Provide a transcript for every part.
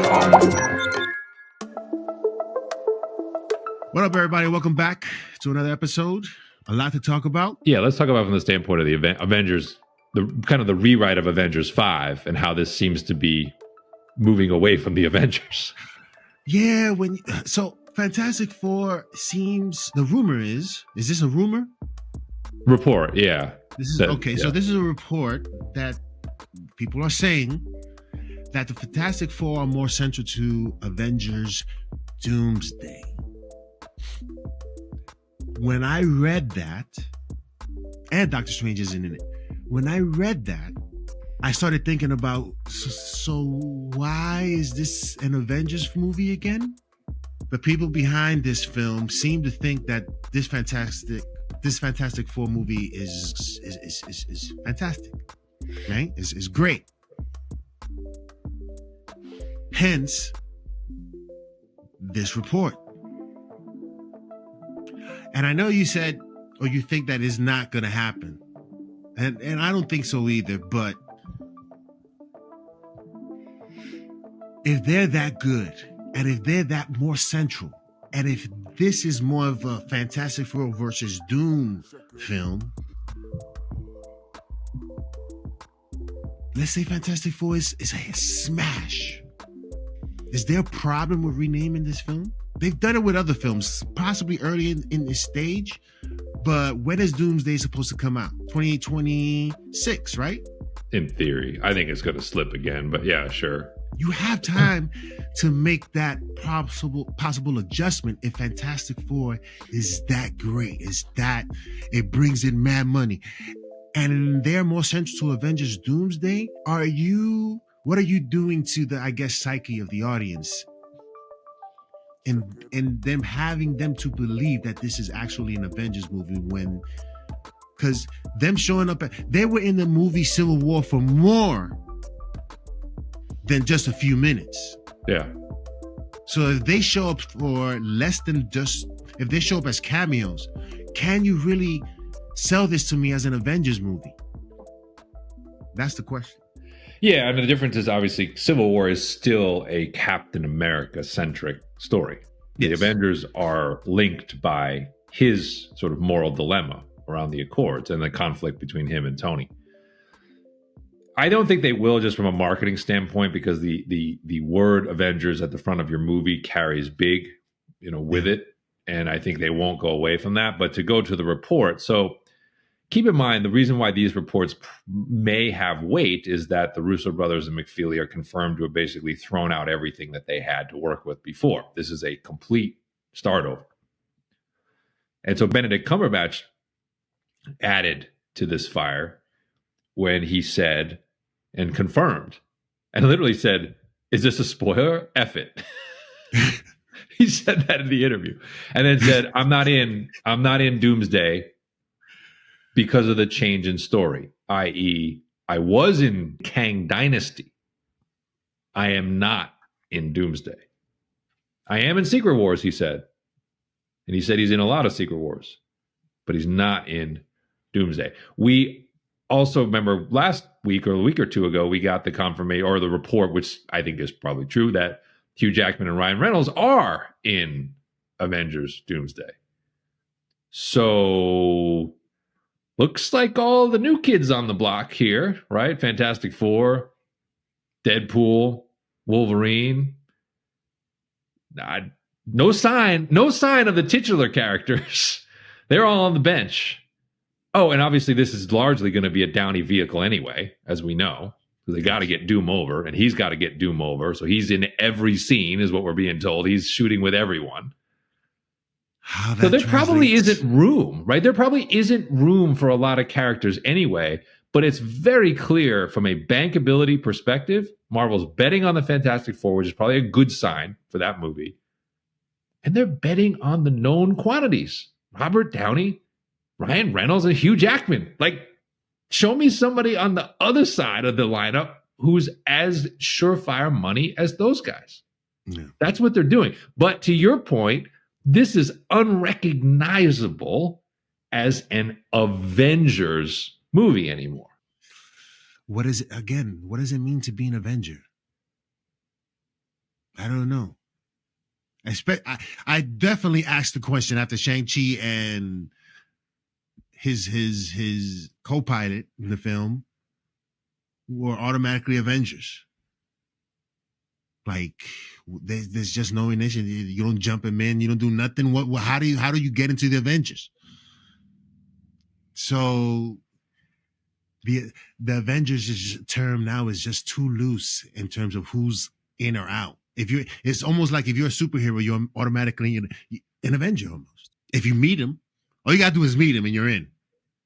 What up, everybody? Welcome back to another episode. A lot to talk about. Yeah, let's talk about from the standpoint of the Avengers, the kind of the rewrite of Avengers 5 and how this seems to be moving away from the Avengers. Yeah, so Fantastic Four seems, the rumor is this a rumor? Report, yeah. This is okay. Yeah. So this is a report that people are saying that the Fantastic Four are more central to Avengers Doomsday. When I read that, and Doctor Strange isn't in it. When I read that, I started thinking about, so why is this an Avengers movie again? The people behind this film seem to think that this Fantastic Four movie is fantastic, right? Is great. Hence, this report. And I know you said, or you think that is not going to happen. And I don't think so either, but if they're that good, and if they're that more central, and if this is more of a Fantastic Four versus Doom film, let's say Fantastic Four is a smash. Is there a problem with renaming this film? They've done it with other films, possibly early in this stage, but when is Doomsday supposed to come out? 2026, right? In theory. I think it's going to slip again, but yeah, sure. You have time to make that possible adjustment if Fantastic Four is that great, it brings in mad money. And they're more central to Avengers Doomsday. What are you doing to the, I guess, psyche of the audience? And them having them to believe that this is actually an Avengers movie because them showing up, they were in the movie Civil War for more than just a few minutes. Yeah. So if they show up for less than if they show up as cameos, can you really sell this to me as an Avengers movie? That's the question. Yeah, I mean, the difference is obviously Civil War is still a Captain America-centric story. Yes. The Avengers are linked by his sort of moral dilemma around the Accords and the conflict between him and Tony. I don't think they will, just from a marketing standpoint, because the word Avengers at the front of your movie carries big, with it. And I think they won't go away from that. But to go to the report, so keep in mind, the reason why these reports may have weight is that the Russo brothers and McFeely are confirmed to have basically thrown out everything that they had to work with before. This is a complete start over. And so Benedict Cumberbatch added to this fire when he said and confirmed and literally said, "Is this a spoiler? F it." He said that in the interview and then said, I'm not in Doomsday because of the change in story, i.e., I was in Kang Dynasty. I am not in Doomsday. I am in Secret Wars, he said. And he said he's in a lot of Secret Wars, but he's not in Doomsday. We also remember last week or a week or two ago, we got the confirmation or the report, which I think is probably true, that Hugh Jackman and Ryan Reynolds are in Avengers Doomsday. So looks like all the new kids on the block here, right? Fantastic Four, Deadpool, Wolverine. No sign of the titular characters. They're all on the bench. Oh, and obviously this is largely going to be a Downey vehicle anyway, as we know. They got to get Doom over, and he's got to get Doom over. So he's in every scene, is what we're being told. He's shooting with everyone. So there probably isn't room, right? There probably isn't room for a lot of characters anyway, but it's very clear from a bankability perspective, Marvel's betting on the Fantastic Four, which is probably a good sign for that movie. And they're betting on the known quantities. Robert Downey, Ryan Reynolds, and Hugh Jackman. Like, show me somebody on the other side of the lineup who's as surefire money as those guys. Yeah. That's what they're doing. But to your point, this is unrecognizable as an Avengers movie anymore. What does it mean to be an Avenger? I don't know. I definitely asked the question after Shang-Chi and his co-pilot in the film were automatically Avengers. Like there's just no initiative. You don't jump him in. You don't do nothing. How do you get into the Avengers? So the Avengers term now is just too loose in terms of who's in or out. It's almost like if you're a superhero, you're automatically an Avenger almost. If you meet him, all you gotta do is meet him and you're in.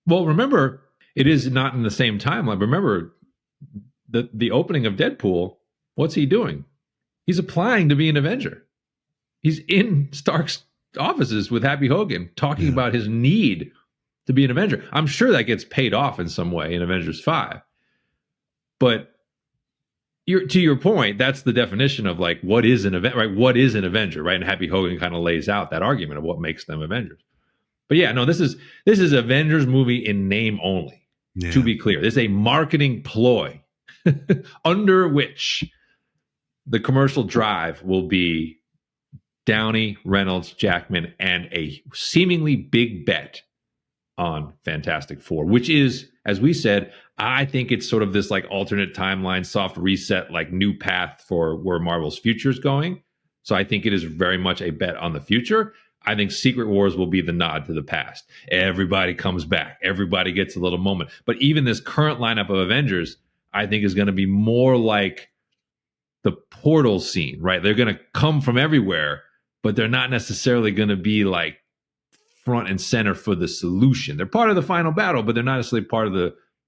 Well, remember, it is not in the same timeline. Remember, the opening of Deadpool, what's he doing? He's applying to be an Avenger. He's in Stark's offices with Happy Hogan talking about his need to be an Avenger. I'm sure that gets paid off in some way in Avengers 5. But to your point, that's the definition of like what is an event, right? What is an Avenger, right? And Happy Hogan kind of lays out that argument of what makes them Avengers. But yeah, no, this is Avengers movie in name only. Yeah. To be clear, this is a marketing ploy under which the commercial drive will be Downey, Reynolds, Jackman, and a seemingly big bet on Fantastic Four, which is, as we said, I think it's sort of this like alternate timeline, soft reset, like new path for where Marvel's future is going. So I think it is very much a bet on the future. I think Secret Wars will be the nod to the past. Everybody comes back. Everybody gets a little moment. But even this current lineup of Avengers, I think is going to be more like the Portal scene, right? They're going to come from everywhere, but they're not necessarily going to be like front and center for the solution. They're part of the final battle, but they're not necessarily part of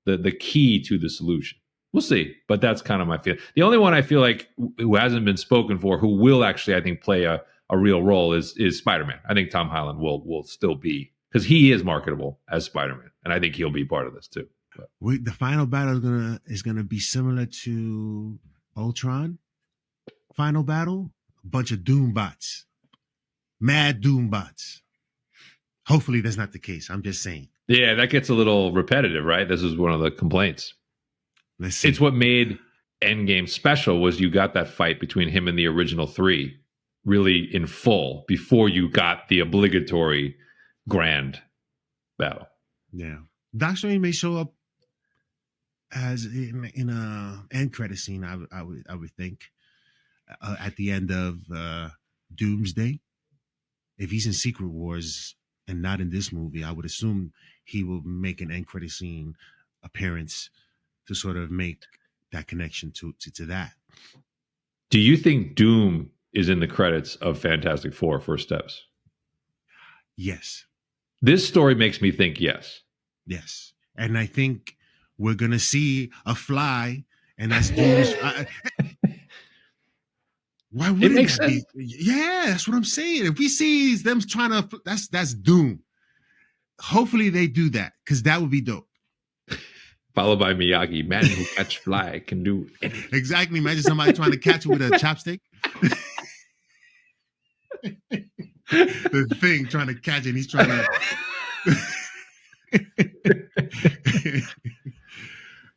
the key to the solution. We'll see, but that's kind of my feel. The only one I feel like who hasn't been spoken for, who will actually, I think, play a real role is Spider-Man. I think Tom Holland will still be, because he is marketable as Spider-Man, and I think he'll be part of this too. The final battle is gonna be similar to Ultron. Final battle, a bunch of Doom bots, mad Doom bots. Hopefully that's not the case. I'm just saying. Yeah, that gets a little repetitive, right? This is one of the complaints. Let's see. It's what made Endgame special was you got that fight between him and the original three really in full before you got the obligatory grand battle. Yeah. Doctor Strange may show up as in a end credit scene, I would think, at the end of Doomsday. If he's in Secret Wars and not in this movie, I would assume he will make an end credit scene appearance to sort of make that connection to that. Do you think Doom is in the credits of Fantastic Four First Steps? Yes. This story makes me think yes. Yes. And I think we're going to see a fly, and that's Doom's... Why would it make sense? Yeah, that's what I'm saying. If we see them trying to... That's Doom. Hopefully they do that, because that would be dope. Followed by Miyagi, man who catch fly can do anything. Exactly. Imagine somebody trying to catch it with a chopstick. The thing trying to catch it, he's trying to...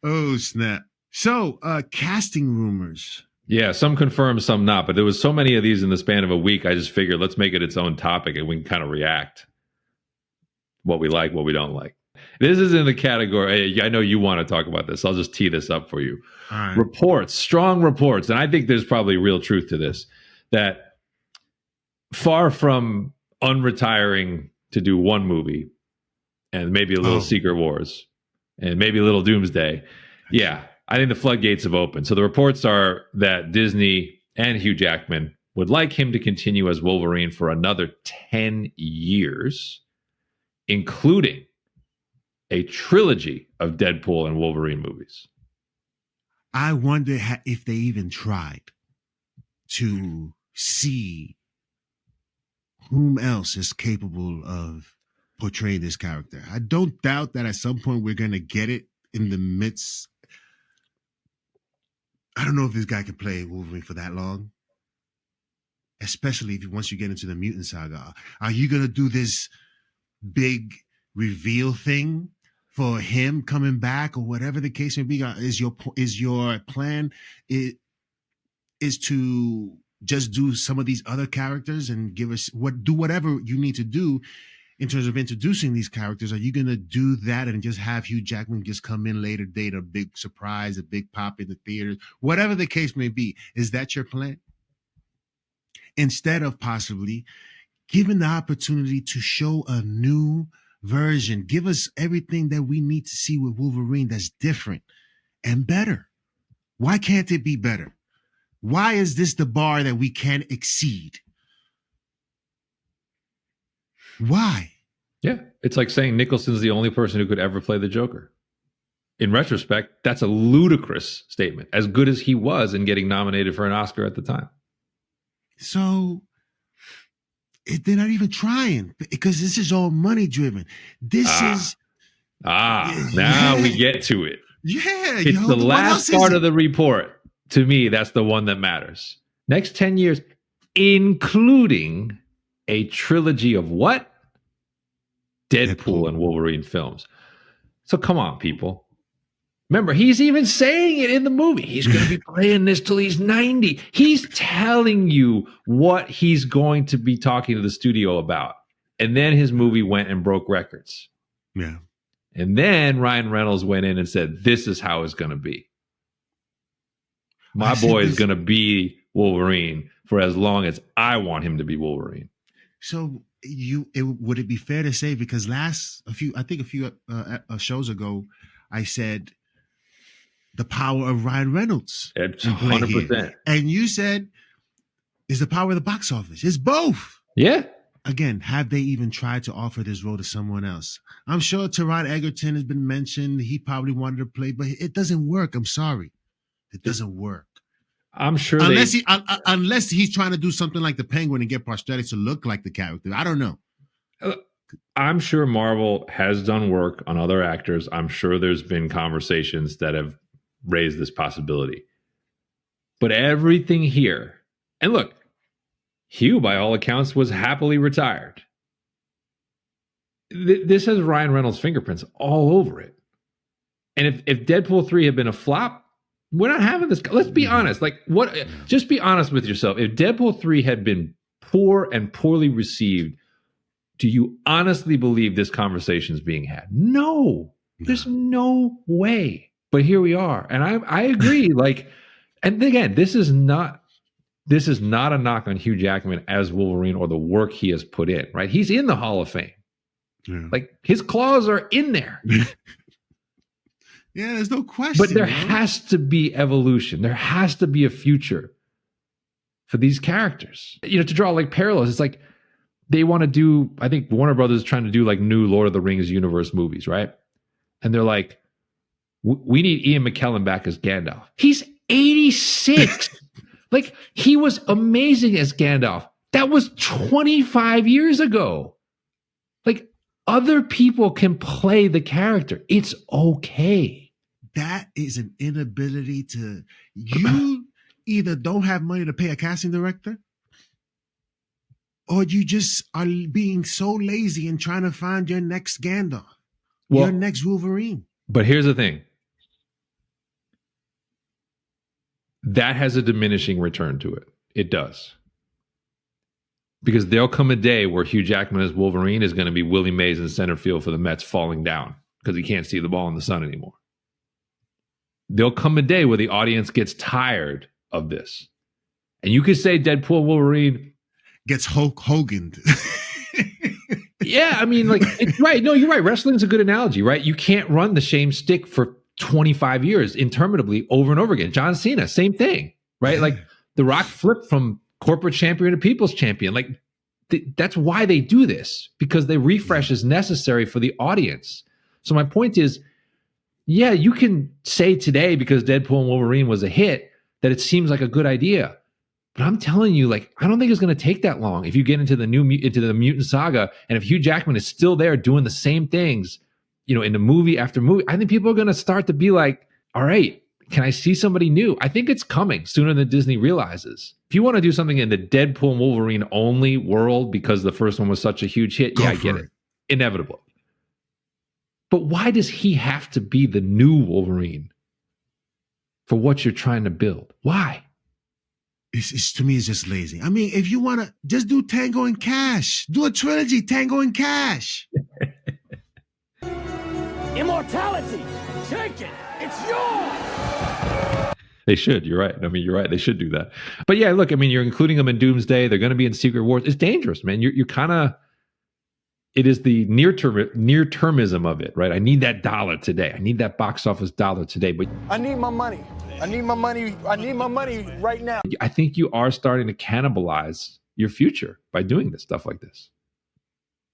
Oh, snap. So, casting rumors. Yeah, some confirmed, some not. But there was so many of these in the span of a week, I just figured let's make it its own topic and we can kind of react. What we like, what we don't like. This is in the category, I know you want to talk about this. I'll just tee this up for you. All right. Reports, strong reports, and I think there's probably real truth to this, that far from unretiring to do one movie and maybe a little Secret Wars and maybe a little Doomsday, yeah, I think the floodgates have opened. So the reports are that Disney and Hugh Jackman would like him to continue as Wolverine for another 10 years, including a trilogy of Deadpool and Wolverine movies. I wonder if they even tried to see whom else is capable of portraying this character. I don't doubt that at some point we're going to get it in the midst. I don't know if this guy can play Wolverine for that long, especially if once you get into the mutant saga. Are you going to do this big reveal thing for him coming back, or whatever the case may be? Is your plan is to just do some of these other characters and do whatever you need to do in terms of introducing these characters? Are you going to do that and just have Hugh Jackman just come in later date, a big surprise, a big pop in the theaters, whatever the case may be? Is that your plan? Instead of possibly giving the opportunity to show a new version, give us everything that we need to see with Wolverine that's different and better. Why can't it be better? Why is this the bar that we can't exceed? Why? Yeah, it's like saying Nicholson's the only person who could ever play the Joker. In retrospect, that's a ludicrous statement, as good as he was in getting nominated for an Oscar at the time. So they're not even trying, because this is all money driven. Now we get to it. Yeah. It's the last part of the report. To me, that's the one that matters. Next 10 years, including a trilogy of what? Deadpool and Wolverine films. So come on, people. Remember, he's even saying it in the movie. He's going to be playing this till he's 90. He's telling you what he's going to be talking to the studio about. And then his movie went and broke records. Yeah. And then Ryan Reynolds went in and said, this is how it's going to be. My boy is going to be Wolverine for as long as I want him to be Wolverine. So would it be fair to say, because a few shows ago, I said the power of Ryan Reynolds. It's 100%. And you said is the power of the box office. It's both. Yeah. Again, have they even tried to offer this role to someone else? I'm sure Taron Egerton has been mentioned. He probably wanted to play, but it doesn't work. I'm sorry. It doesn't work. I'm sure unless he's trying to do something like the Penguin and get prosthetics to look like the character. I don't know. I'm sure Marvel has done work on other actors. I'm sure there's been conversations that have raised this possibility. But everything here, and look, Hugh, by all accounts, was happily retired. This has Ryan Reynolds' fingerprints all over it. And if Deadpool 3 had been a flop, we're not having this. Let's be honest. Just be honest with yourself. If Deadpool 3 had been poor and poorly received, do you honestly believe this conversation is being had? No, there's no way. But here we are. And I agree. And again, this is not a knock on Hugh Jackman as Wolverine or the work he has put in, right? He's in the Hall of Fame. Yeah. His claws are in there. Yeah, there's no question. But there has to be evolution. There has to be a future for these characters. To draw parallels, it's like they want to do, I think Warner Brothers is trying to do new Lord of the Rings universe movies, right? And they're like, we need Ian McKellen back as Gandalf. He's 86. He was amazing as Gandalf. That was 25 years ago. Other people can play the character. It's okay. That is an inability to, you either don't have money to pay a casting director, or you just are being so lazy and trying to find your next Gandalf, your next Wolverine. But here's the thing. That has a diminishing return to it. It does. Because there'll come a day where Hugh Jackman as Wolverine is going to be Willie Mays in center field for the Mets falling down because he can't see the ball in the sun anymore. There'll come a day where the audience gets tired of this. And you could say Deadpool Wolverine gets Hulk Hogan. Yeah, I mean, it's right. No, you're right. Wrestling's a good analogy, right? You can't run the same stick for 25 years interminably over and over again. John Cena, same thing, right? The Rock flipped from corporate champion to people's champion. That's why they do this, because the refresh is necessary for the audience. So my point is, yeah, you can say today, because Deadpool and Wolverine was a hit, that it seems like a good idea. But I'm telling you, I don't think it's going to take that long. If you get into the mutant saga, and if Hugh Jackman is still there doing the same things, in the movie after movie, I think people are going to start to be like, all right, can I see somebody new? I think it's coming sooner than Disney realizes. If you want to do something in the Deadpool and Wolverine only world because the first one was such a huge hit, I get it. Inevitable. But why does he have to be the new Wolverine for what you're trying to build? Why? It's to me, it's just lazy. I mean, if you want to just do Tango and Cash, do a trilogy, Tango and Cash. Immortality, take it. It's yours. They should. You're right. I mean, you're right. They should do that. But yeah, look, I mean, you're including them in Doomsday. They're going to be in Secret Wars. It's dangerous, man. You're kind of. It is the near termism of it, right? I need that dollar today. I need that box office dollar today. But I need my money. I need my money. I need my money right now. I think you are starting to cannibalize your future by doing this stuff like this.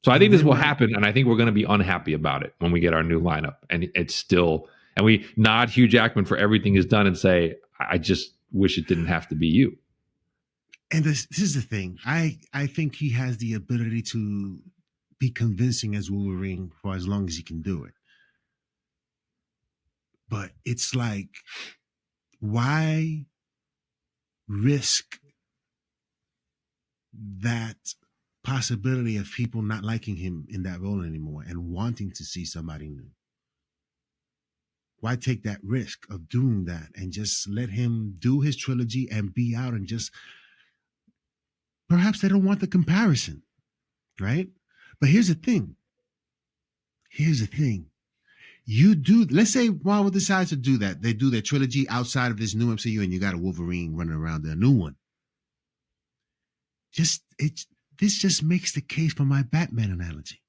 So I think this will happen, and I think we're going to be unhappy about it when we get our new lineup. And it's still, and we nod Hugh Jackman for everything he's done and say, I just wish it didn't have to be you. And this is the thing. I think he has the ability to be convincing as Wolverine for as long as he can do it. But it's like, why risk that possibility of people not liking him in that role anymore and wanting to see somebody new? Why take that risk of doing that and just let him do his trilogy and be out and just, perhaps they don't want the comparison, right? But here's the thing. You do, let's say Marvel decides to do that. They do their trilogy outside of this new MCU and you got a Wolverine running around there, a new one. This just makes the case for my Batman analogy.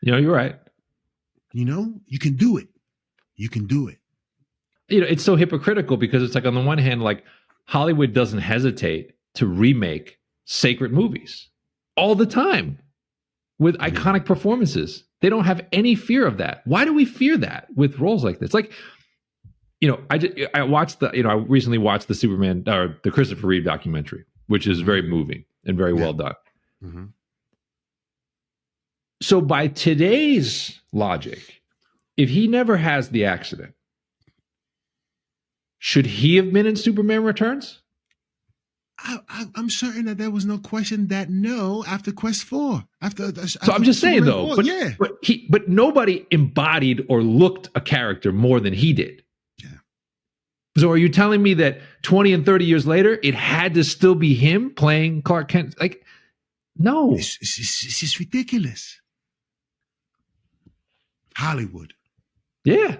You're right. You can do it. You can do it. It's so hypocritical because it's like, on the one hand, like Hollywood doesn't hesitate to remake sacred movies all the time with iconic performances. They don't have any fear of that. Why do we fear that with roles like this? Like, I watched I recently watched the Superman or the Christopher Reeve documentary, which is very moving and very well done. Mm-hmm. So by today's logic, if he never has the accident, should he have been in Superman Returns? I'm certain that there was no question that no after Quest 4. So I'm just saying though, 4, yeah. But nobody embodied or looked a character more than he did. Yeah. So are you telling me that 20 and 30 years later, it had to still be him playing Clark Kent? Like, no. It's just ridiculous. Hollywood. Yeah.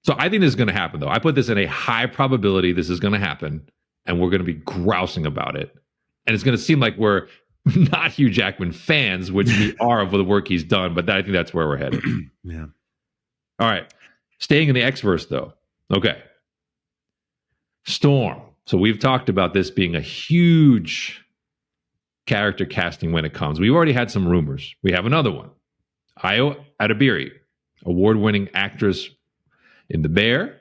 So I think this is going to happen, though. I put this in a high probability this is going to happen, and we're going to be grousing about it. And it's going to seem like we're not Hugh Jackman fans, which we are of the work he's done, but I think that's where we're headed. Yeah. All right. Staying in the X-verse, though. Okay. Storm. So we've talked about this being a huge character casting when it comes. We've already had some rumors. We have another one. Ayo Adebiri, award-winning actress in The Bear,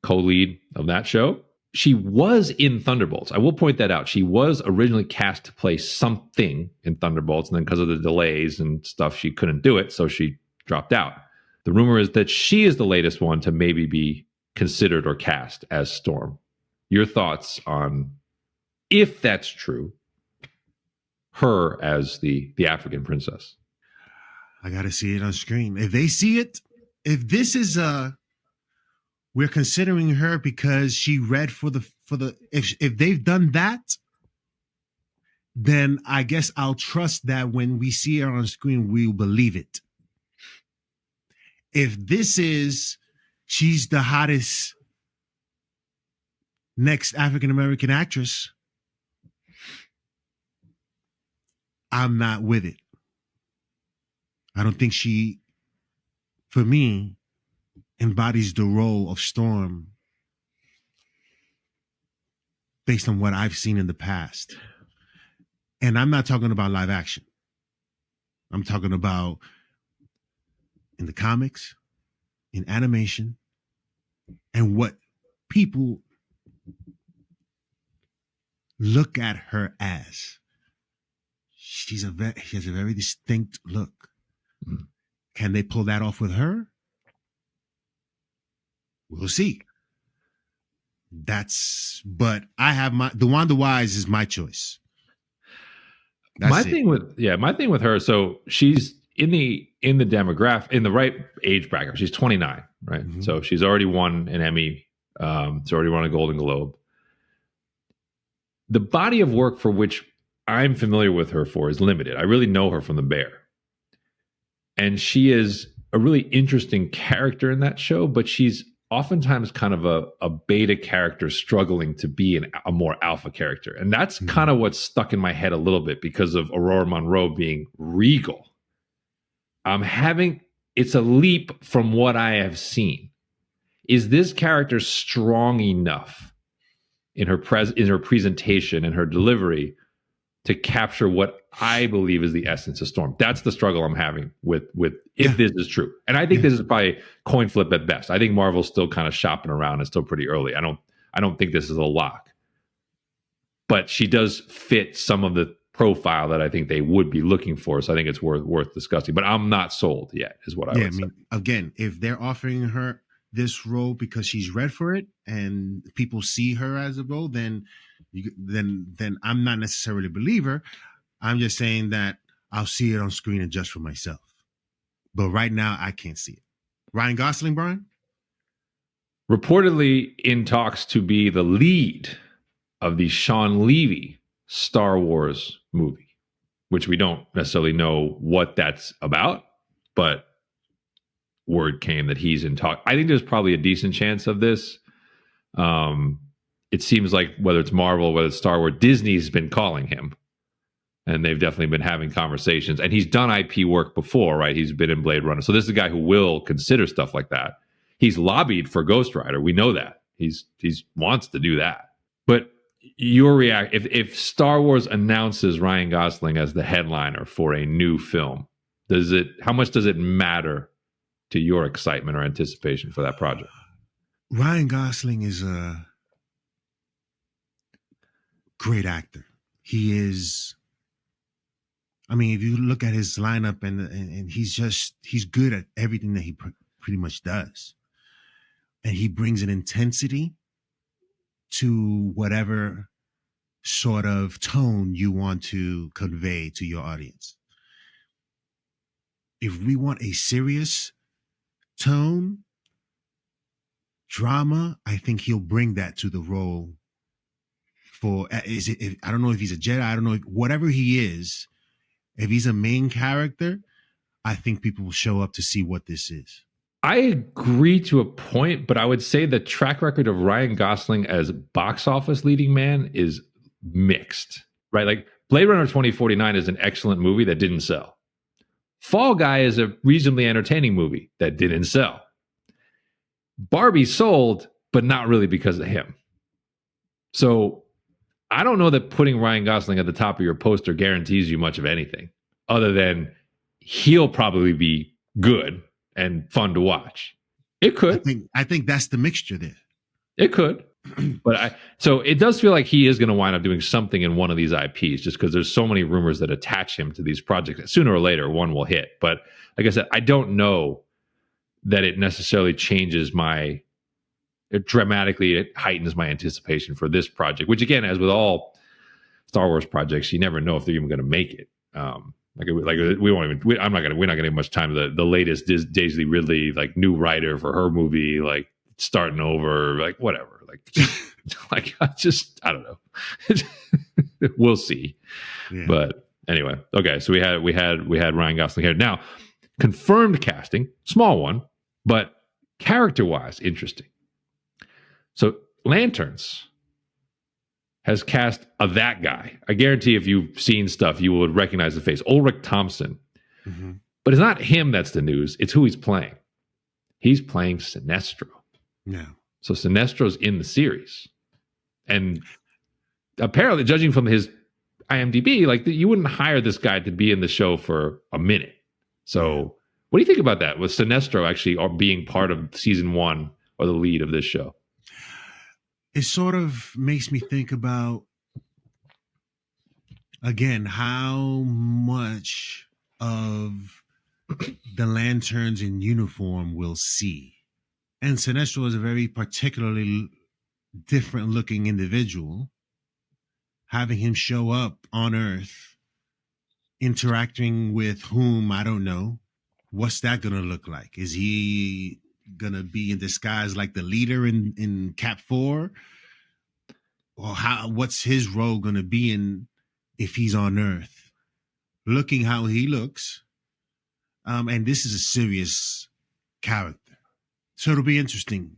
co-lead of that show. She was in Thunderbolts. I will point that out. She was originally cast to play something in Thunderbolts, and then because of the delays and stuff, she couldn't do it, so she dropped out. The rumor is that she is the latest one to maybe be considered or cast as Storm. Your thoughts on, if that's true, her as the African princess? I got to see it on screen. If they see it, if this is we're considering her because she read for the if they've done that, then I guess I'll trust that when we see her on screen, we'll believe it. If this is she's the hottest next African American actress, I'm not with it. I don't think she, for me, embodies the role of Storm based on what I've seen in the past. And I'm not talking about live action. I'm talking about in the comics, in animation, and what people look at her as. She has a very distinct look. Can they pull that off with her? We'll see. But I have the Wanda Wise is my choice. My thing with her, so she's in the demographic, in the right age bracket. She's 29, right? Mm-hmm. So she's already won an Emmy. She's already won a Golden Globe. the body of work for which I'm familiar with her for is limited. I really know her from The Bear. And she is a really interesting character in that show, but she's oftentimes kind of a beta character struggling to be a more alpha character. And that's kind of what's stuck in my head a little bit because of Aurora Monroe being regal. It's a leap from what I have seen. Is this character strong enough in her presentation and her delivery to capture what I believe is the essence of Storm? That's the struggle I'm having with if this is true. And I think this is probably coin flip at best. I think Marvel's still kind of shopping around. It's still pretty early. I don't think this is a lock. But she does fit some of the profile that I think they would be looking for. So I think it's worth discussing. But I'm not sold yet, is what I would say. Again, if they're offering her this role because she's read for it and people see her as a role, then I'm not necessarily a believer. I'm just saying that I'll see it on screen and judge for myself. But right now, I can't see it. Ryan Gosling, Brian? Reportedly in talks to be the lead of the Sean Levy Star Wars movie, which we don't necessarily know what that's about, but word came that he's in talk. I think there's probably a decent chance of this. It seems like whether it's Marvel, whether it's Star Wars, Disney's been calling him. And they've definitely been having conversations. And he's done IP work before, right? He's been in Blade Runner. So this is a guy who will consider stuff like that. He's lobbied for Ghost Rider. We know that. He's wants to do that. But your if Star Wars announces Ryan Gosling as the headliner for a new film, how much does it matter to your excitement or anticipation for that project? Ryan Gosling is a great actor. He is. I mean, if you look at his lineup and he's good at everything that he pretty much does. And he brings an intensity to whatever sort of tone you want to convey to your audience. If we want a serious tone, drama, I think he'll bring that to the role. I don't know if he's a Jedi, I don't know, whatever he is. If he's a main character, I think people will show up to see what this is. I agree to a point, but I would say the track record of Ryan Gosling as box office leading man is mixed, right? Like Blade Runner 2049 is an excellent movie that didn't sell. Fall Guy is a reasonably entertaining movie that didn't sell. Barbie sold, but not really because of him. So I don't know that putting Ryan Gosling at the top of your poster guarantees you much of anything other than he'll probably be good and fun to watch. It could. I think that's the mixture there. It could. So it does feel like he is going to wind up doing something in one of these IPs just because there's so many rumors that attach him to these projects. Sooner or later, one will hit. But like I said, I don't know that it necessarily changes it heightens my anticipation for this project, which again, as with all Star Wars projects, you never know if they're even going to make it. We're not going to have much time. The latest Daisy Ridley, like new writer for her movie, like starting over, like whatever, like I don't know. We'll see. Yeah. But anyway, okay. So we had Ryan Gosling here. Now, confirmed casting, small one, but character-wise, interesting. So Lanterns has cast that guy. I guarantee if you've seen stuff, you would recognize the face. Ulrich Thompson. Mm-hmm. But it's not him that's the news. It's who he's playing. He's playing Sinestro. Yeah. So Sinestro's in the series. And apparently, judging from his IMDb, like you wouldn't hire this guy to be in the show for a minute. So what do you think about that? With Sinestro actually being part of season 1 or the lead of this show? It sort of makes me think about, again, how much of the Lanterns in uniform we'll see. And Sinestro is a very particularly different looking individual. Having him show up on Earth, interacting with whom, I don't know. What's that going to look like? Is he going to be in disguise like the leader in Cap 4? or what's his role going to be in if he's on Earth, looking how he looks. And this is a serious character. So it'll be interesting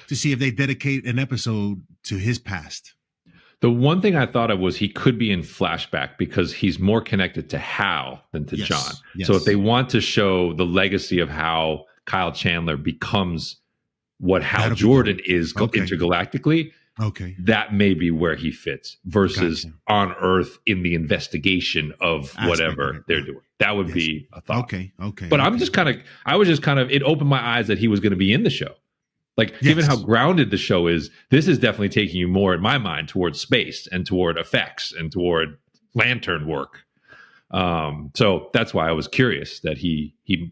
to see if they dedicate an episode to his past. The one thing I thought of was he could be in flashback because he's more connected to Hal than to John. Yes. So if they want to show the legacy of how Kyle Chandler becomes what Hal Jordan is intergalactically, that may be where he fits versus on Earth in the investigation of whatever they're doing. That would be a thought. Okay. But I was just kind of, it opened my eyes that he was going to be in the show. Like, given how grounded the show is, this is definitely taking you more, in my mind, towards space and toward effects and toward lantern work. So that's why I was curious that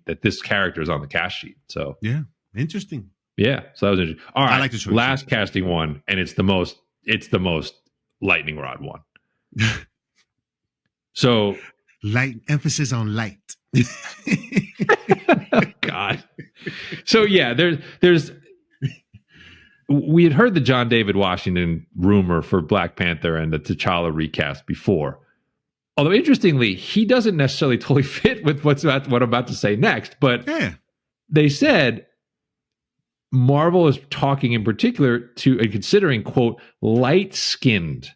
that this character is on the cast sheet. So yeah, interesting. Yeah, so that was interesting. All right, I like the choice. Last casting one, and it's the most lightning rod one. So light, emphasis on light. God. So yeah, there's. We had heard the John David Washington rumor for Black Panther and the T'Challa recast before. Although, interestingly, he doesn't necessarily totally fit with what I'm about to say next. But they said Marvel is talking in particular to and considering, quote, light-skinned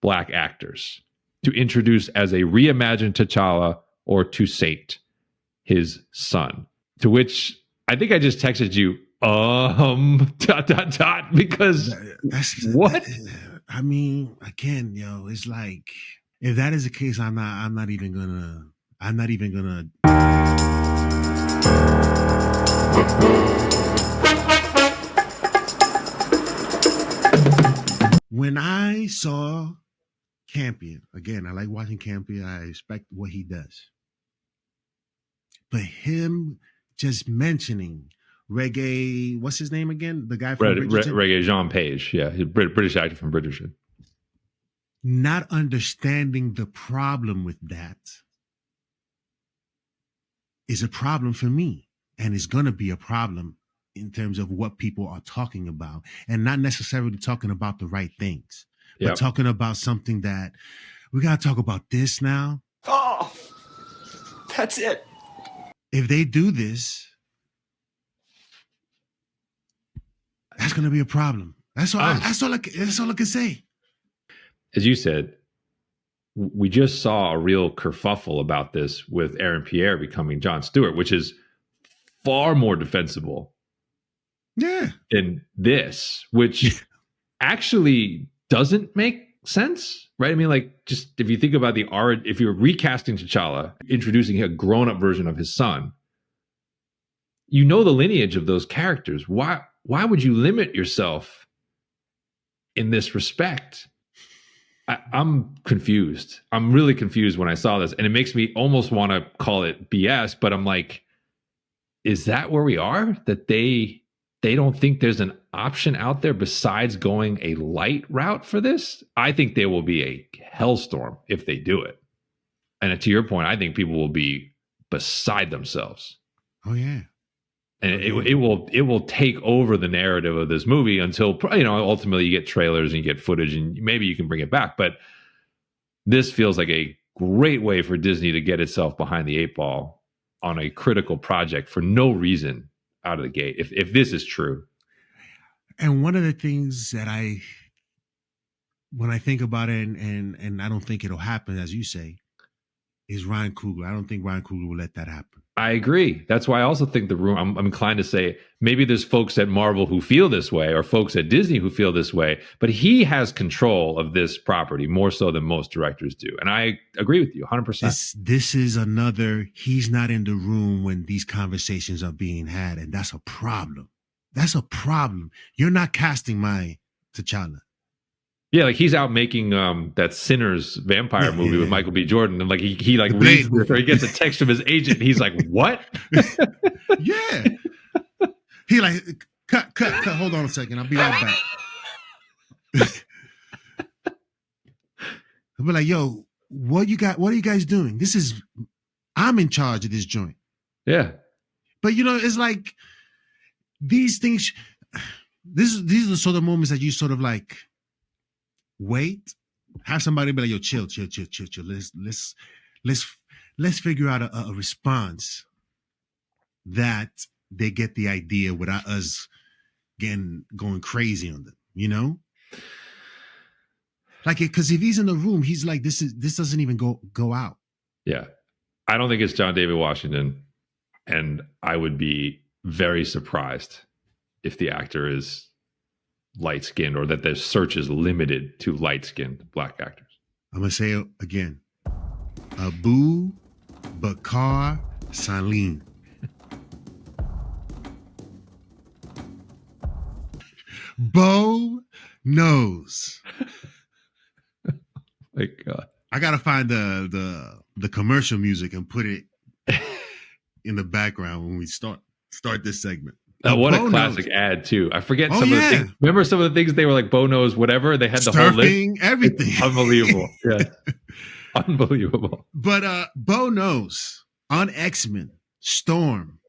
Black actors to introduce as a reimagined T'Challa or Toussaint, his son. To which I think I just texted you, because that's what? I mean, again, it's like, if that is the case, I'm not even gonna. When I saw Campion, again, I like watching Campion. I respect what he does. But him just mentioning Reggae, what's his name again? The guy from Reggae Jean Page. Yeah, he's a British actor from Bridgerton. Not understanding the problem with that is a problem for me. And it's going to be a problem in terms of what people are talking about. And not necessarily talking about the right things. But talking about something that we got to talk about this now. Oh, that's it. If they do this, that's going to be a problem. That's all I can say. As you said, we just saw a real kerfuffle about this with Aaron Pierre becoming Jon Stewart, which is far more defensible than this, which actually doesn't make sense, right? I mean, like, just if you think about if you're recasting T'Challa, introducing a grown-up version of his son, you know the lineage of those characters. Why would you limit yourself in this respect? I'm confused. I'm really confused when I saw this, and it makes me almost want to call it BS, but I'm like, is that where we are? That they don't think there's an option out there besides going a light route for this? I think there will be a hellstorm if they do it. And to your point, I think people will be beside themselves. Oh, yeah. And it will take over the narrative of this movie until, ultimately you get trailers and you get footage and maybe you can bring it back. But this feels like a great way for Disney to get itself behind the eight ball on a critical project for no reason out of the gate, if this is true. And one of the things that when I think about it, and I don't think it'll happen, as you say, is Ryan Coogler. I don't think Ryan Coogler will let that happen. I agree. That's why I also think I'm inclined to say maybe there's folks at Marvel who feel this way or folks at Disney who feel this way, but he has control of this property more so than most directors do. And I agree with you 100%. This is another, he's not in the room when these conversations are being had, and that's a problem. That's a problem. You're not casting my T'Challa. Yeah, like he's out making that Sinners vampire movie with Michael B. Jordan, and like he like reads this, or he gets a text from his agent, and he's like, "What?" Yeah, he like cut. Hold on a second, I'll be right back. I'll be like, "Yo, what are you guys doing? I'm in charge of this joint." Yeah, but it's like these things. These are the sort of moments that you sort of like. wait, have somebody be like, yo, chill, chill, chill, chill, chill. Let's figure out a response that they get the idea without us going crazy on them, you know? Like, because if he's in the room, he's like, this doesn't even go out. Yeah. I don't think it's John David Washington, and I would be very surprised if the actor is light-skinned or that the search is limited to light-skinned black actors. I'm going to say it again. Abu Bakar Salim. Beau Knows. My God. I gotta find the commercial music and put it in the background when we start this segment. What Beau a classic Knows. ad too. I forget some of the things. Remember some of the things they were like Beau Knows whatever? They had the whole list. Everything. It's unbelievable. Yeah. Unbelievable. But Beau Knows on X-Men, Storm,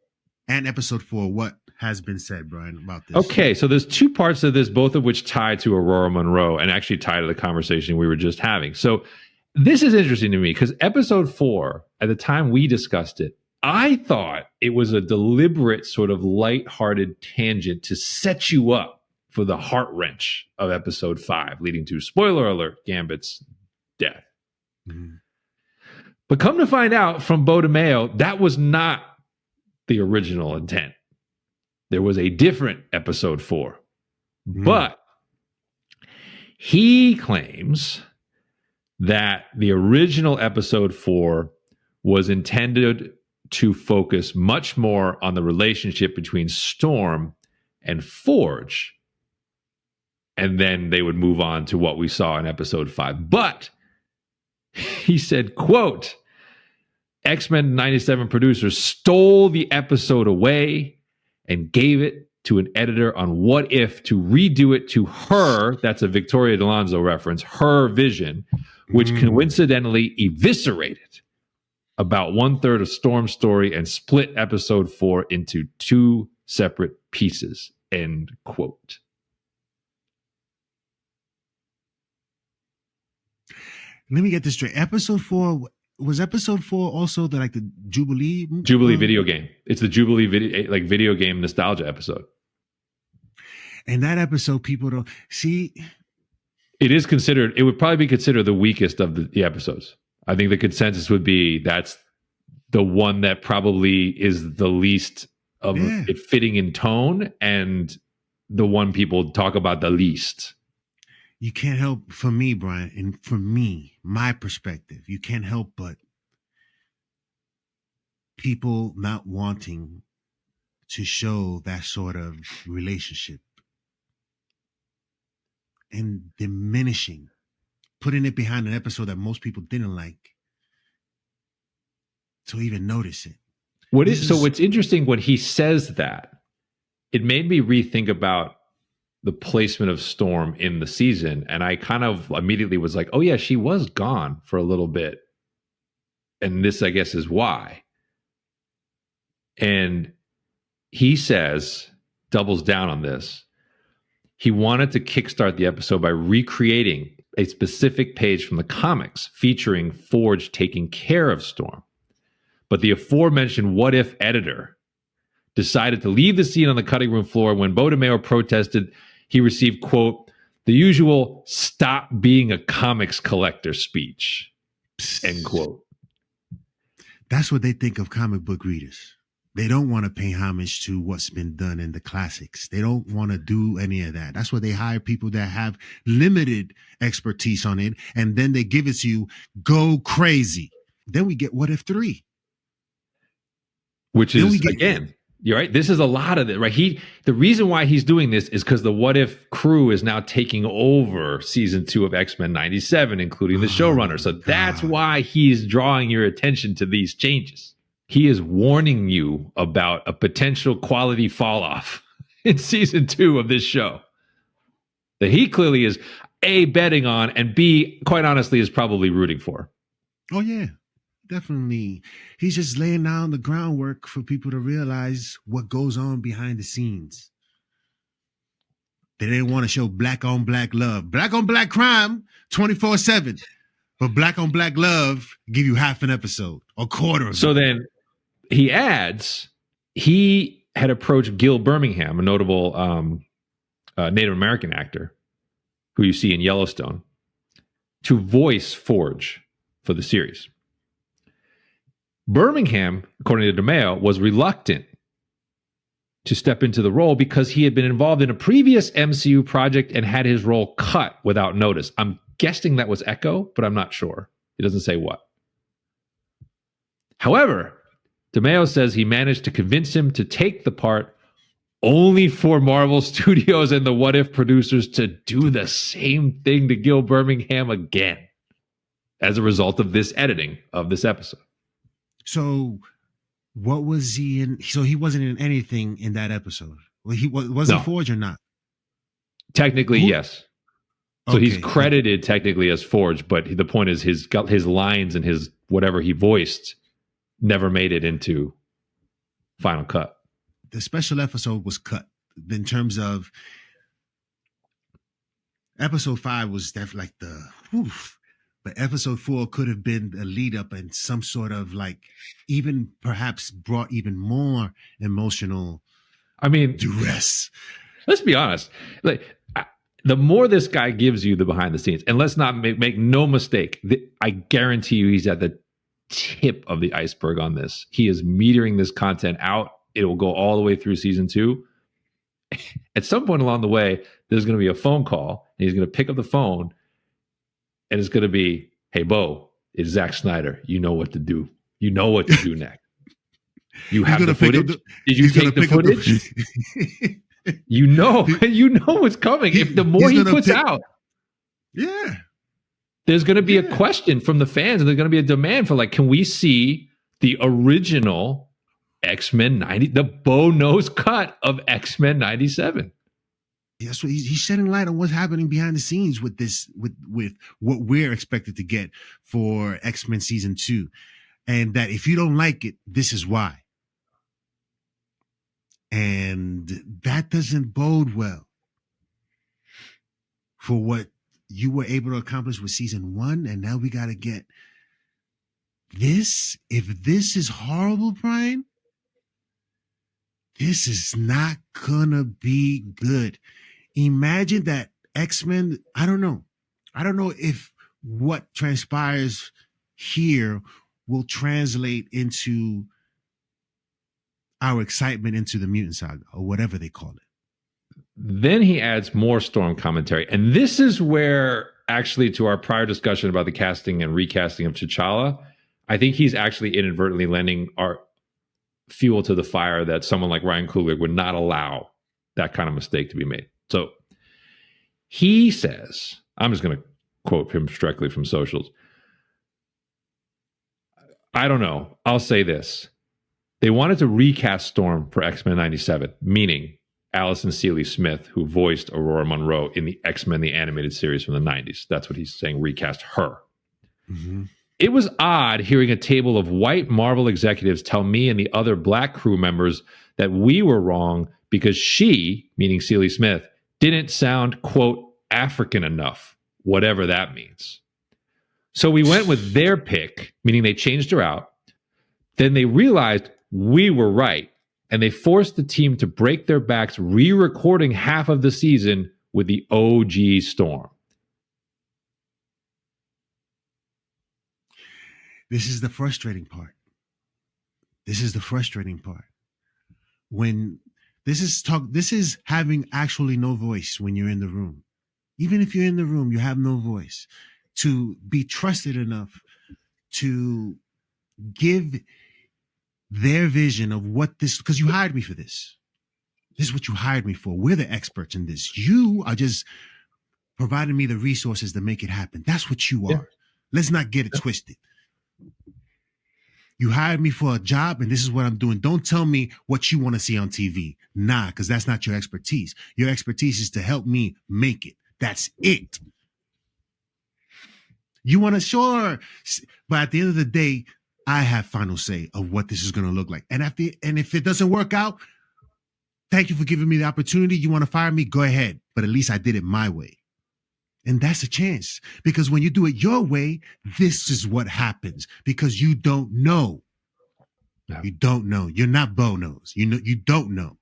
and episode 4. What has been said, Brian, about this? Okay, so there's two parts of this, both of which tie to Aurora Monroe and actually tie to the conversation we were just having. So this is interesting to me because episode 4, at the time we discussed it, I thought it was a deliberate sort of lighthearted tangent to set you up for the heart wrench of episode 5, leading to, spoiler alert, Gambit's death. Mm-hmm. But come to find out from Beau DeMayo, that was not the original intent. There was a different episode 4. But he claims that the original episode 4 was intended to focus much more on the relationship between Storm and Forge. And then they would move on to what we saw in episode 5. But he said, quote, X-Men 97 producers stole the episode away and gave it to an editor on What If to redo it to her, that's a Victoria D'Alonzo reference, her vision, which coincidentally eviscerated about 1/3 of Storm's story and split episode 4 into 2 separate pieces, end quote. Let me get this straight. Episode 4... Was episode 4 also the Jubilee video game? It's the Jubilee video game nostalgia episode. And that episode, people don't see. It is considered. It would probably be considered the weakest of the episodes. I think the consensus would be that's the one that probably is the least of it fitting in tone, and the one people talk about the least. You can't help, for me, Brian, and for me, my perspective, you can't help but people not wanting to show that sort of relationship and diminishing, putting it behind an episode that most people didn't like to even notice it. What's interesting when he says that, it made me rethink about the placement of Storm in the season. And I kind of immediately was like, oh yeah, she was gone for a little bit. And this, I guess, is why. And he says, doubles down on this. He wanted to kickstart the episode by recreating a specific page from the comics featuring Forge taking care of Storm. But the aforementioned What If editor decided to leave the scene on the cutting room floor when Beau DeMayo protested. He received, quote, the usual stop being a comics collector speech, end quote. That's what they think of comic book readers. They don't want to pay homage to what's been done in the classics. They don't want to do any of that. That's why they hire people that have limited expertise on it, and then they give it to you, go crazy. Then we get What If 3. Which is, again... You're right. This is a lot of it, right? The reason why he's doing this is because the What If crew is now taking over season 2 of X-Men 97, including the showrunner. So that's why he's drawing your attention to these changes. He is warning you about a potential quality fall off in season 2 of this show that he clearly is A, betting on, and B, quite honestly, is probably rooting for. Oh, yeah. Definitely. He's just laying down the groundwork for people to realize what goes on behind the scenes. They didn't want to show black on black love. Black on black crime 24/7. But black on black love give you half an episode or quarter of So it. then he adds, he had approached Gil Birmingham, a notable Native American actor who you see in Yellowstone, to voice Forge for the series. Birmingham, according to DeMeo, was reluctant to step into the role because he had been involved in a previous MCU project and had his role cut without notice. I'm guessing that was Echo, but I'm not sure. He doesn't say what. However, DeMeo says he managed to convince him to take the part only for Marvel Studios and the What If producers to do the same thing to Gil Birmingham again as a result of this editing of this episode. So what was he in? So he wasn't in anything in that episode. Well, he wasn't Forge or not? Technically, yes. So Okay. he's credited technically as Forge, but the point is his lines and his whatever he voiced never made it into Final Cut. The special episode was cut in terms of episode 5 was definitely like the woof. But episode 4 could have been a lead up and some sort of like even perhaps brought even more emotional duress. Let's be honest. Like the more this guy gives you the behind the scenes, and let's not make no mistake, I guarantee you he's at the tip of the iceberg on this. He is metering this content out. It will go all the way through season 2. At some point along the way, there's going to be a phone call, and he's going to pick up the phone, and it's going to be, "Hey, Beau, it's Zack Snyder. You know what to do. You know what to do next. You have the footage. Did you take the footage? You know what's coming. If the more he puts out, there's going to be a question from the fans, and there's going to be a demand for like, can we see the original X-Men 90, the Beau Knows cut of X-Men 97? That's what he's shedding light on what's happening behind the scenes with this, with what we're expected to get for X-Men season 2, and that if you don't like it, this is why. And that doesn't bode well for what you were able to accomplish with season 1, and now we got to get this. If this is horrible, Brian, this is not gonna be good. Imagine that X-Men, I don't know if what transpires here will translate into our excitement into the Mutant Saga or whatever they call it. Then he adds more Storm commentary. And this is where, actually, to our prior discussion about the casting and recasting of T'Challa, I think he's actually inadvertently lending our fuel to the fire that someone like Ryan Coogler would not allow that kind of mistake to be made. So he says, I'm just going to quote him directly from socials. I don't know. I'll say this. They wanted to recast Storm for X-Men 97, meaning Allison Seeley Smith, who voiced Aurora Monroe in the X-Men, the animated series from the 90s. That's what he's saying, recast her. Mm-hmm. It was odd hearing a table of white Marvel executives tell me and the other black crew members that we were wrong because she, meaning Seeley Smith, didn't sound, quote, African enough, whatever that means. So we went with their pick, meaning they changed her out. Then they realized we were right, and they forced the team to break their backs re-recording half of the season with the OG Storm. This is the frustrating part. When this is having actually no voice when you're in the room. Even if you're in the room, you have no voice. To be trusted enough to give their vision of what this, because you hired me for this. This is what you hired me for. We're the experts in this. You are just providing me the resources to make it happen. That's what you are. Yeah. Let's not get it twisted. You hired me for a job, and this is what I'm doing. Don't tell me what you want to see on TV. Nah, because that's not your expertise. Your expertise is to help me make it. That's it. You want to, sure. But at the end of the day, I have final say of what this is going to look like. And if it doesn't work out, thank you for giving me the opportunity. You want to fire me? Go ahead. but at least I did it my way. And that's a chance, because when you do it your way, this is what happens, because you don't know. Yeah. You don't know. You're not Beau Knows. You don't know.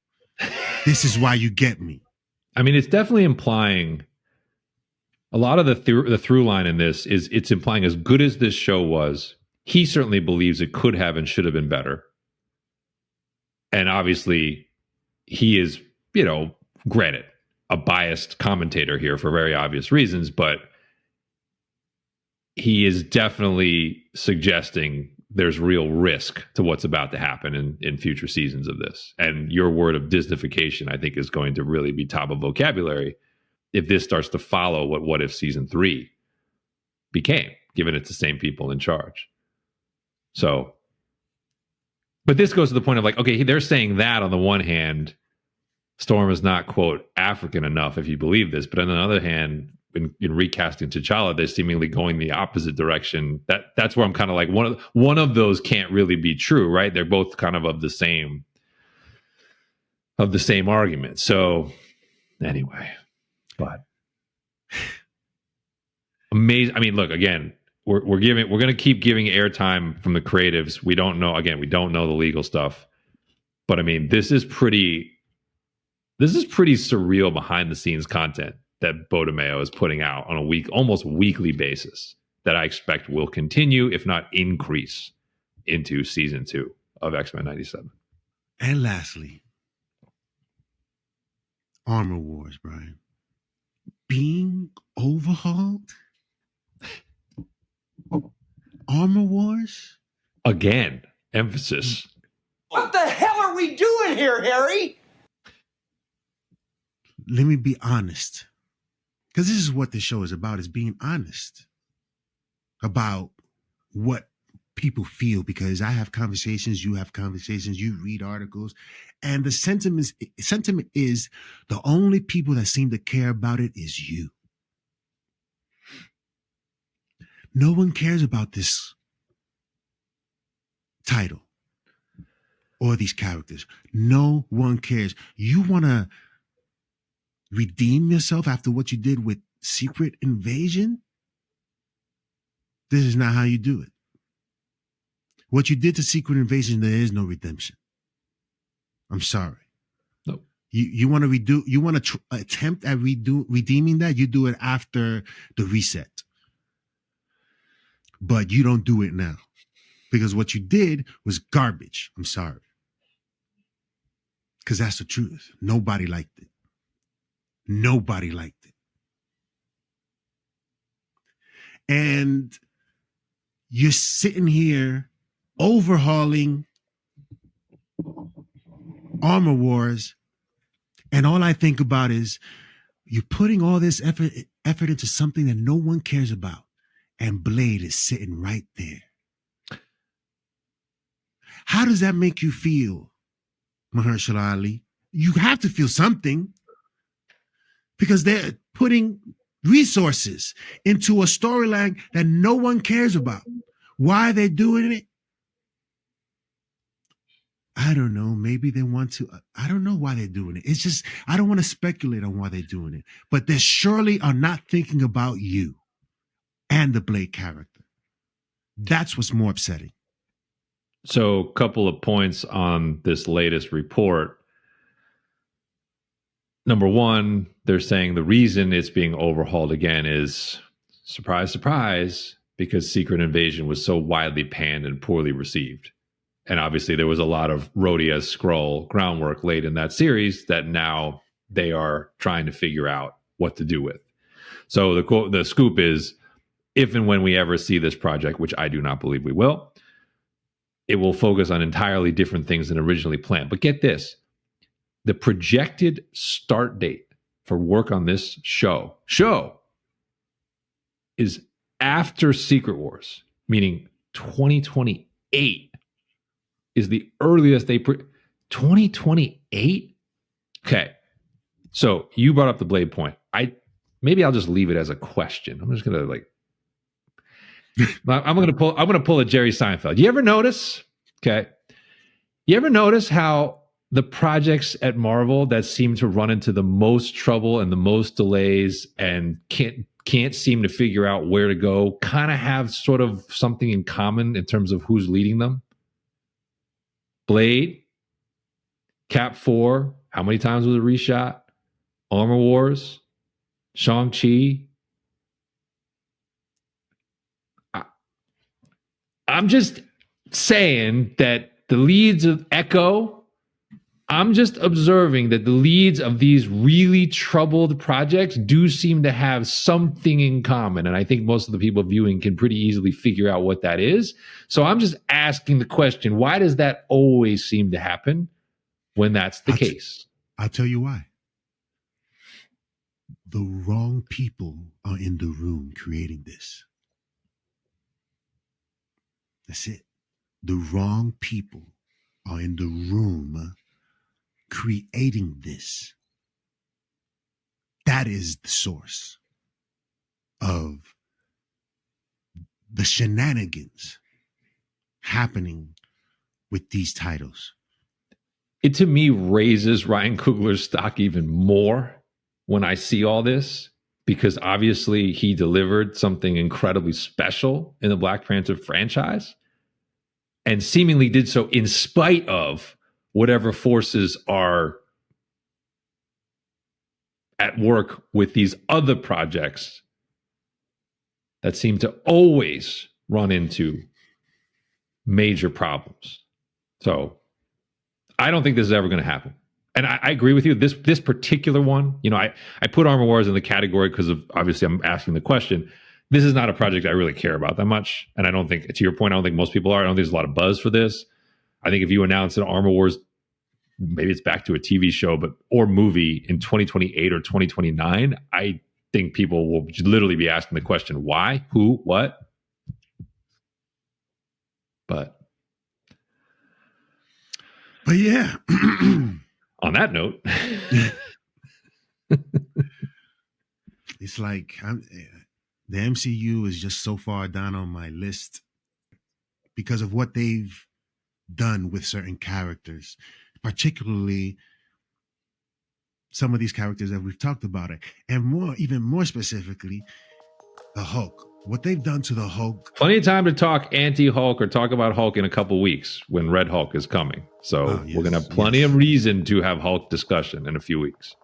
This is why you get me. I mean, it's definitely implying a lot of the through line in this is it's implying as good as this show was, he certainly believes it could have and should have been better. And obviously, he is, granted, a biased commentator here for very obvious reasons, but he is definitely suggesting there's real risk to what's about to happen in future seasons of this. And your word of Disneyfication, I think, is going to really be top of vocabulary if this starts to follow what If season 3 became, given it's the same people in charge. So, but this goes to the point of like, okay, they're saying that on the one hand, Storm is not, quote, African enough, if you believe this. But on the other hand, in recasting T'Challa, they're seemingly going the opposite direction. That's where I'm kind of like, one of those can't really be true, right? They're both kind of the same argument. So anyway, but amazing. I mean, look, again, we're going to keep giving airtime from the creatives. We don't know the legal stuff, but I mean, this is pretty surreal behind the scenes content that Beau DeMayo is putting out on almost weekly basis that I expect will continue, if not increase, into season 2 of X-Men 97. And lastly, Armor Wars, Brian. Being overhauled? Armor Wars? Again, emphasis. What the hell are we doing here, Harry? Let me be honest. Because this is what the show is about, is being honest about what people feel. Because I have conversations, you have conversations, you read articles, and the sentiment is the only people that seem to care about it is you. No one cares about this title or these characters. No one cares. You want to redeem yourself after what you did with Secret Invasion? This is not how you do it. What you did to Secret Invasion, there is no redemption. I'm sorry. No. You want to redo? You want to attempt at redeeming that? You do it after the reset, but you don't do it now, because what you did was garbage. I'm sorry, because that's the truth. Nobody liked it. Nobody liked it. And you're sitting here overhauling Armor Wars, and all I think about is you're putting all this effort into something that no one cares about, and Blade is sitting right there. How does that make you feel, Mahershala Ali? You have to feel something, because they're putting resources into a storyline that no one cares about. Why they're doing it? I don't know. Maybe they want to. I don't know why they're doing it. It's just, I don't want to speculate on why they're doing it. But they surely are not thinking about you and the Blade character. That's what's more upsetting. So a couple of points on this latest report. Number one, they're saying the reason it's being overhauled again is, surprise, surprise, because Secret Invasion was so widely panned and poorly received. And obviously there was a lot of Rhodey's Skrull groundwork laid in that series that now they are trying to figure out what to do with. So the scoop is, if and when we ever see this project, which I do not believe we will, it will focus on entirely different things than originally planned. But get this, the projected start date for work on this show is after Secret Wars, meaning 2028 is the earliest they 2028. Okay, so you brought up the Blade point. Maybe I'll just leave it as a question. I'm just gonna I'm gonna pull a Jerry Seinfeld. You ever notice? Okay, you ever notice how the projects at Marvel that seem to run into the most trouble and the most delays and can't seem to figure out where to go kind of have sort of something in common in terms of who's leading them. Blade, Cap 4, how many times was it reshot? Armor Wars, Shang-Chi. I'm just saying that the leads of Echo, I'm just observing that the leads of these really troubled projects do seem to have something in common. And I think most of the people viewing can pretty easily figure out what that is. So I'm just asking the question, why does that always seem to happen when that's the case? I'll tell you why. The wrong people are in the room creating this. That's it. The wrong people are in the room creating this. That is the source of the shenanigans happening with these titles. It to me raises Ryan Coogler's stock even more when I see all this, because obviously he delivered something incredibly special in the Black Panther franchise and seemingly did so in spite of whatever forces are at work with these other projects that seem to always run into major problems. So I don't think this is ever going to happen. And I agree with you. This particular one, I put Armor Wars in the category because of, obviously, I'm asking the question. This is not a project I really care about that much. And I don't think, to your point, I don't think most people are. I don't think there's a lot of buzz for this. I think if you announce an Armor Wars, maybe it's back to a TV show, or movie in 2028 or 2029, I think people will literally be asking the question, why, who, what? But yeah. On that note, it's like the MCU is just so far down on my list because of what they've done with certain characters, particularly some of these characters that we've talked about it, and even more specifically, the Hulk. What they've done to the Hulk. Plenty of time to talk anti-Hulk or talk about Hulk in a couple weeks when Red Hulk is coming. So we're going to have plenty of reason to have Hulk discussion in a few weeks.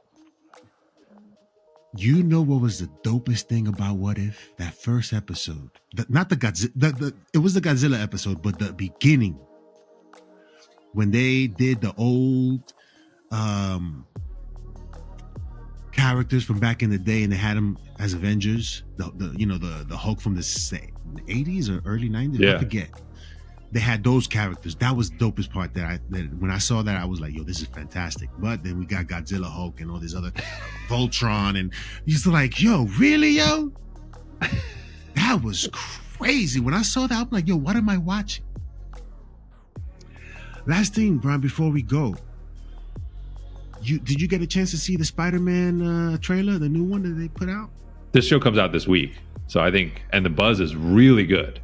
You know what was the dopest thing about What If? That first episode. Not the Godzilla. It was the Godzilla episode, but the beginning. When they did the old characters from back in the day and they had them as Avengers. The Hulk from the 80s or early 90s. Yeah. I forget. They had those characters. That was the dopest part that when I saw that, I was like, yo, this is fantastic. But then we got Godzilla, Hulk, and all these other Voltron, and you're like, yo, really, yo? That was crazy. When I saw that, I'm like, yo, what am I watching? Last thing, Brian, before we go, did you get a chance to see the Spider-Man trailer, the new one that they put out? This show comes out this week, so I think, and the buzz is really good.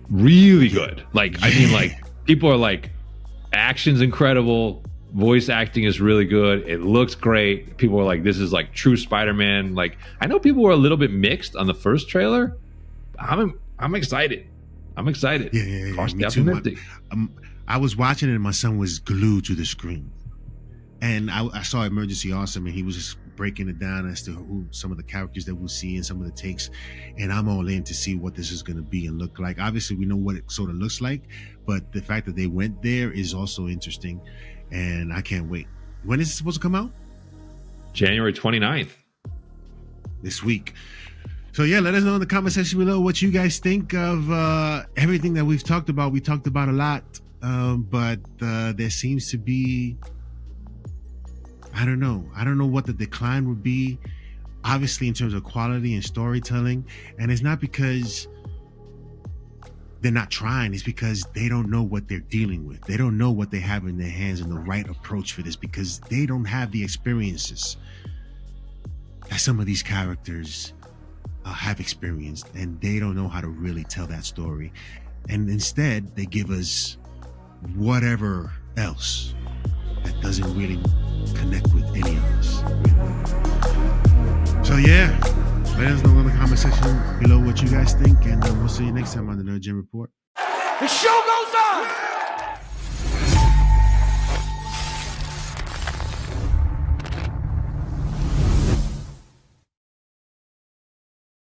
Really good. People are like, action's incredible, voice acting is really good, it looks great. People are like, this is like true Spider-Man. Like, I know people were a little bit mixed on the first trailer. I'm excited. Yeah. Cautiously optimistic. I was watching it and my son was glued to the screen. And I saw Emergency Awesome, and he was just breaking it down as to who some of the characters that we'll see and some of the takes. And I'm all in to see what this is going to be and look like. Obviously, we know what it sort of looks like, but the fact that they went there is also interesting, and I can't wait. When is it supposed to come out? January 29th. This week. So yeah, let us know in the comment section below what you guys think of everything that we've talked about. We talked about a lot, but there seems to be, I don't know what the decline would be, obviously in terms of quality and storytelling. And it's not because they're not trying, it's because they don't know what they're dealing with. They don't know what they have in their hands and the right approach for this, because they don't have the experiences that some of these characters have experienced, and they don't know how to really tell that story. And instead, they give us whatever else. doesn't really connect with any of us. So yeah, let us know in the comment section below what you guys think, and we'll see you next time on the NerdGen Report. The show goes on!